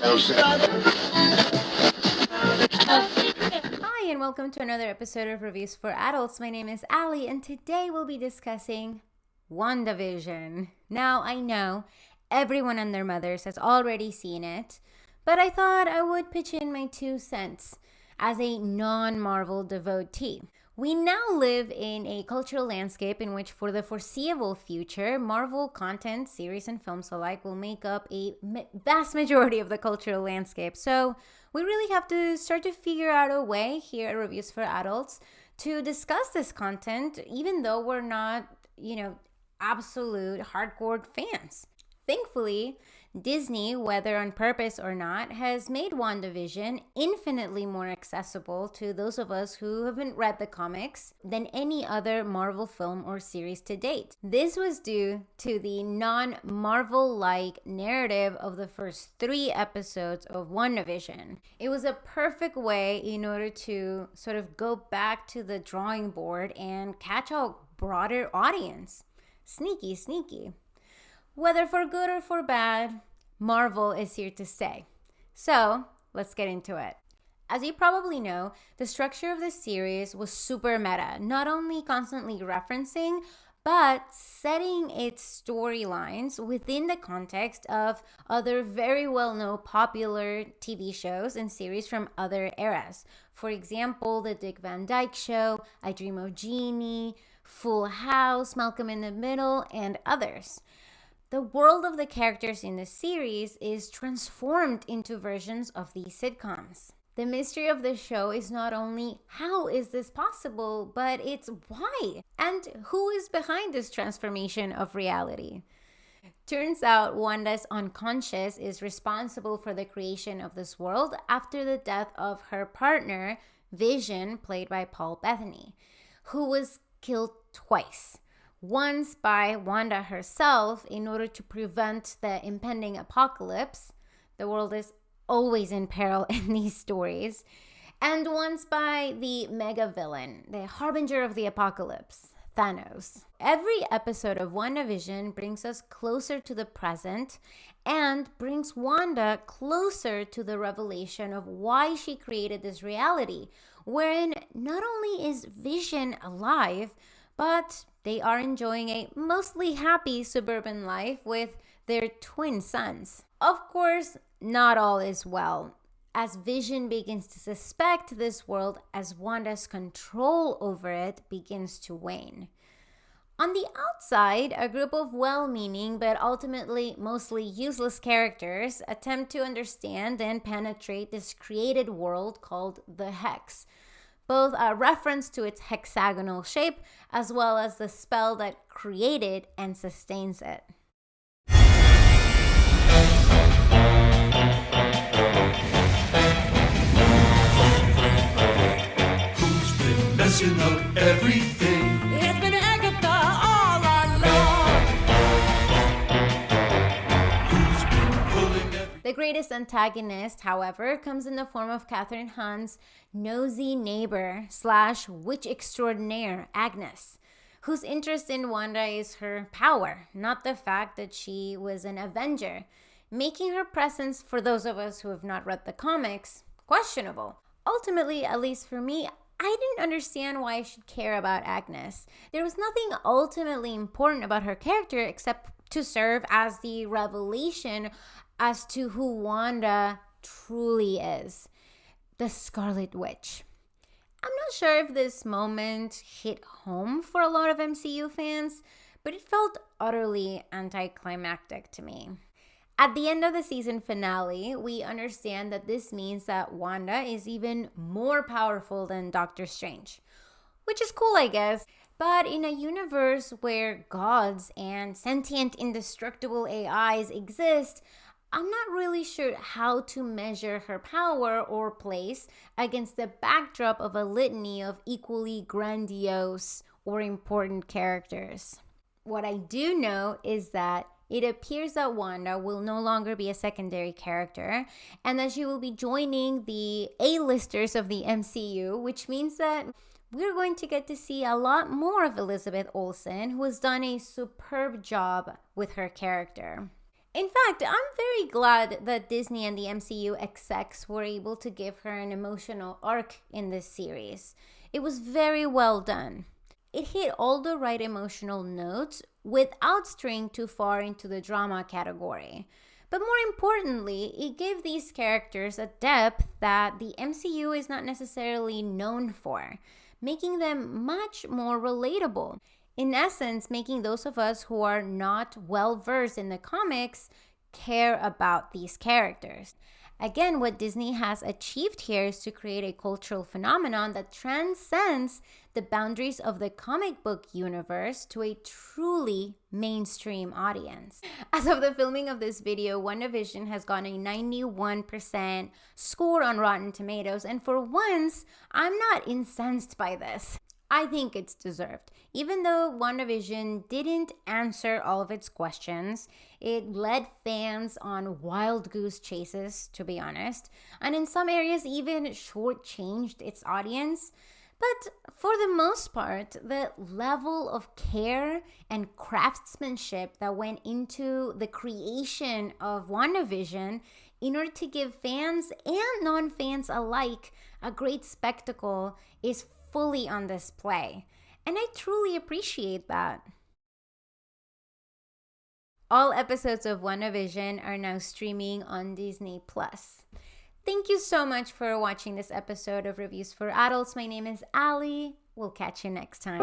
Hi, and welcome to another episode of Reviews for Adults. My name is Allie, and today we'll be discussing WandaVision. Now, I know everyone and their mothers has already seen it, but I thought I would pitch in my 2 cents as a non-Marvel devotee. We now live in a cultural landscape in which, for the foreseeable future, Marvel content, series, and films alike will make up a vast majority of the cultural landscape. So we really have to start to figure out a way here at Reviews for Adults to discuss this content, even though we're not, absolute hardcore fans. Thankfully, Disney, whether on purpose or not, has made WandaVision infinitely more accessible to those of us who haven't read the comics than any other Marvel film or series to date. This was due to the non-Marvel-like narrative of the first 3 episodes of WandaVision. It was a perfect way in order to sort of go back to the drawing board and catch a broader audience. Sneaky. Whether for good or for bad, Marvel is here to stay. So, let's get into it. As you probably know, the structure of the series was super meta, not only constantly referencing, but setting its storylines within the context of other very well-known popular TV shows and series from other eras. For example, The Dick Van Dyke Show, I Dream of Jeannie, Full House, Malcolm in the Middle, and others. The world of the characters in the series is transformed into versions of these sitcoms. The mystery of the show is not only how is this possible, but it's why and who is behind this transformation of reality. Turns out Wanda's unconscious is responsible for the creation of this world after the death of her partner, Vision, played by Paul Bettany, who was killed twice. Once by Wanda herself in order to prevent the impending apocalypse. The world is always in peril in these stories. And once by the mega villain, the harbinger of the apocalypse, Thanos. Every episode of WandaVision brings us closer to the present and brings Wanda closer to the revelation of why she created this reality, wherein not only is Vision alive, but they are enjoying a mostly happy suburban life with their twin sons. Of course, not all is well, as Vision begins to suspect this world as Wanda's control over it begins to wane. On the outside, a group of well-meaning but ultimately mostly useless characters attempt to understand and penetrate this created world called the Hex, both a reference to its hexagonal shape as well as the spell that created and sustains it. Who's been messing up everything? It's been Agatha all along. Who's been pulling everything? The greatest antagonist, however, comes in the form of Kathryn Hahn's nosy neighbor / witch extraordinaire, Agnes, whose interest in Wanda is her power, not the fact that she was an Avenger, making her presence, for those of us who have not read the comics, questionable. Ultimately, at least for me, I didn't understand why I should care about Agnes. There was nothing ultimately important about her character except to serve as the revelation as to who Wanda truly is. The Scarlet Witch. I'm not sure if this moment hit home for a lot of MCU fans, but it felt utterly anticlimactic to me. At the end of the season finale, we understand that this means that Wanda is even more powerful than Doctor Strange, which is cool, I guess. But in a universe where gods and sentient indestructible AIs exist, I'm not really sure how to measure her power or place against the backdrop of a litany of equally grandiose or important characters. What I do know is that it appears that Wanda will no longer be a secondary character and that she will be joining the A-listers of the MCU, which means that we're going to get to see a lot more of Elizabeth Olsen, who has done a superb job with her character. In fact, I'm very glad that Disney and the MCU execs were able to give her an emotional arc in this series. It was very well done. It hit all the right emotional notes without straying too far into the drama category. But more importantly, it gave these characters a depth that the MCU is not necessarily known for, making them much more relatable. In essence, making those of us who are not well versed in the comics care about these characters. Again, what Disney has achieved here is to create a cultural phenomenon that transcends the boundaries of the comic book universe to a truly mainstream audience. As of the filming of this video, WandaVision has gotten a 91% score on Rotten Tomatoes, and for once, I'm not incensed by this. I think it's deserved. Even though WandaVision didn't answer all of its questions, it led fans on wild goose chases, to be honest, and in some areas even shortchanged its audience. But for the most part, the level of care and craftsmanship that went into the creation of WandaVision in order to give fans and non-fans alike a great spectacle is fully on display. And I truly appreciate that. All episodes of WandaVision are now streaming on Disney+. Thank you so much for watching this episode of Reviews for Adults. My name is Ali. We'll catch you next time.